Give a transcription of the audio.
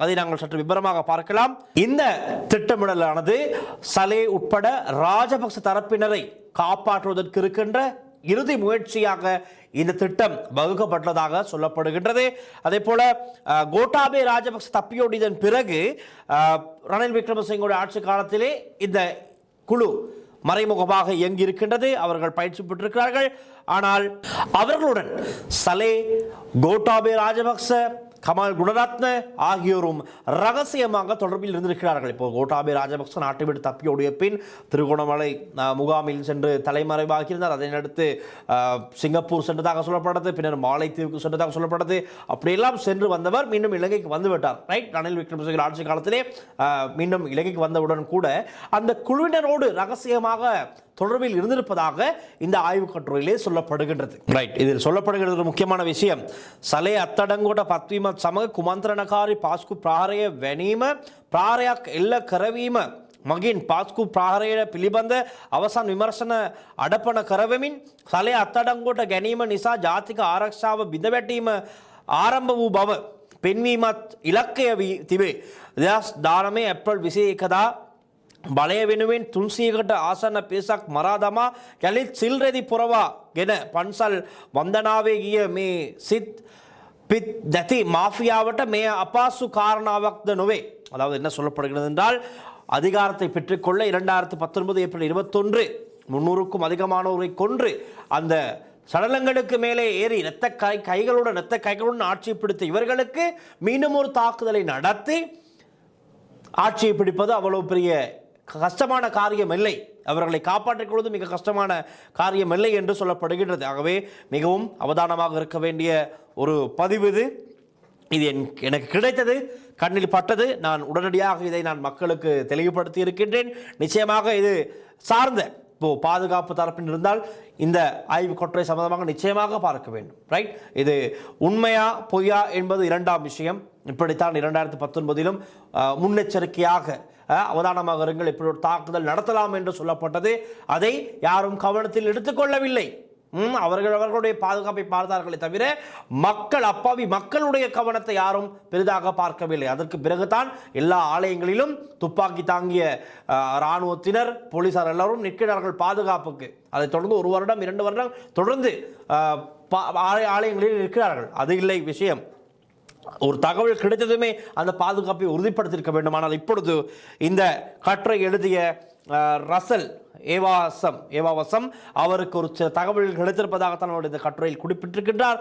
அதை நாங்கள் சற்று விபரமாக பார்க்கலாம். இந்த திட்டமிடலானது சலே உட்பட ராஜபக்ச தரப்பினரை காப்பாற்றுவதற்கு இருக்கின்ற இறுதி முயற்சியாக இந்த திட்டம் வகுக்கப்பட்டதாக சொல்லப்படுகின்றது. அதே போல கோட்டாபே ராஜபக்ச தப்பியோடியதன் பிறகு ரணில் விக்ரமசிங்கோட ஆட்சி காலத்திலே இந்த குழு மறைமுகமாக இயங்கி இருக்கின்றது. அவர்கள் பயிற்சி பெற்றிருக்கிறார்கள். ஆனால் அவர்களுடன் சலே, கோட்டாபே ராஜபக்ச, கமல் குணரத்ன ஆகியோரும் ரகசியமாக தொடர்பில் இருந்திருக்கிறார்கள். இப்போ கோட்டாபே ராஜபக்ச நாட்டை விட்டு தப்பியோடிய பின் திருகோணமலை முகாமில் சென்று தலைமறைவாகியிருந்தார். அதனையடுத்து சிங்கப்பூர் சென்றதாக சொல்லப்பட்டது, பின்னர் மாலைத்தீவுக்கு சென்றதாக சொல்லப்பட்டது. அப்படியெல்லாம் சென்று வந்தவர் மீண்டும் இலங்கைக்கு வந்துவிட்டார். ரைட், ரணில் விக்ரமசிங்க ஆட்சி காலத்திலே மீண்டும் இலங்கைக்கு வந்தவுடன் கூட அந்த குழுவினரோடு ரகசியமாக தொடர்பில் இருந்திருப்பதாக இந்த ஆய்வு கட்டுரையிலே சொல்லப்படுகின்றது. ரைட், இதில் சொல்லப்படுகிறது முக்கியமான விஷயம், சலே අත්අඩංගුවට පත්වීමත් සමග කුමන්ත්‍රණකාරී පාස්කු ප්‍රහාරය වැනීම ප්‍රහාරයක් එල්ල කරවීම මගින් පාස්කු ප්‍රහාරය පිළිබඳ අවසන් විමර්ශන අඩපණ කරවමින් සලේ අත්අඩංගුවට ගැනීම නිසා ජාතික ආරක්ෂාව බිඳවැටීම ආරම්භ වූ බව පෙන්වීමත් ඉලක්කය වී තිබේ. 2019 ඇප්‍රල් 21 බලය වෙනුවෙන් 300කට ආසන්න පිරිසක් මරා දමා කැලිත් සිල් රෙදි පුරවා ගෙන පන්සල් වන්දනාවේ ගිය මේ සිත් பித் தத்தி மாஃபியாவட்ட மே அப்பாசு காரணாவக்த நோவே. அதாவது என்ன சொல்லப்படுகிறது என்றால், அதிகாரத்தை பெற்றுக்கொள்ள 2019 ஏப்ரல் 21 300க்கும் அதிகமானோரை கொன்று அந்த சடலங்களுக்கு மேலே ஏறி இரத்த கைகளுடன் ஆட்சியை பிடித்த இவர்களுக்கு மீண்டும் ஒரு தாக்குதலை நடத்தி ஆட்சியை பிடிப்பது அவ்வளவு பெரிய கஷ்டமான காரியம் இல்லை, அவர்களை காப்பாற்றிக் கொள்வது மிக கஷ்டமான காரியம் இல்லை என்று சொல்லப்படுகின்றது. ஆகவே மிகவும் அவதானமாக இருக்க வேண்டிய ஒரு பதிவு இது. இது எனக்கு கிடைத்தது, கண்ணில் பட்டது, நான் உடனடியாக இதை நான் மக்களுக்கு தெளிவுபடுத்தி இருக்கின்றேன். நிச்சயமாக இது சார்ந்த பாதுகாப்பு தரப்பில் இருந்தால் இந்த ஆய்வு கட்டுரை சம்பந்தமாக நிச்சயமாக பார்க்க வேண்டும். ரைட், இது உண்மையா பொய்யா என்பது இரண்டாம் விஷயம். இப்படித்தான் 2019 முன்னெச்சரிக்கையாக அவதானமாக இருங்கள், இப்படி ஒரு தாக்குதல் நடத்தலாம் என்று சொல்லப்பட்டது. அதை யாரும் கவனத்தில் எடுத்துக்கொள்ளவில்லை. அவர்களுடைய பாதுகாப்பை பார்த்தார்களே தவிர மக்கள், அப்பாவி மக்களுடைய கவனத்தை யாரும் பெரிதாக பார்க்கவில்லை. அதற்கு பிறகுதான் எல்லா ஆலயங்களிலும் துப்பாக்கி தாங்கிய இராணுவத்தினர், போலீசார் எல்லாரும் நிற்கிறார்கள் பாதுகாப்புக்கு. அதை தொடர்ந்து 1 வருடம் 2 வருடம் தொடர்ந்து ஆலயங்களில் இருக்கிறார்கள். அது இல்லை விஷயம். ஒரு தகவல் கிடைத்ததுமே அந்த பாதுகாப்பை உறுதிப்படுத்தியிருக்க வேண்டும். ஆனால் இப்பொழுது இந்த கட்டுரை எழுதிய ரசல் ஏவாவசம் அவருக்கு ஒரு சில தகவல்கள் கிடைத்திருப்பதாகத்தான் அவருடைய இந்த கட்டுரையில் குறிப்பிட்டிருக்கின்றார்.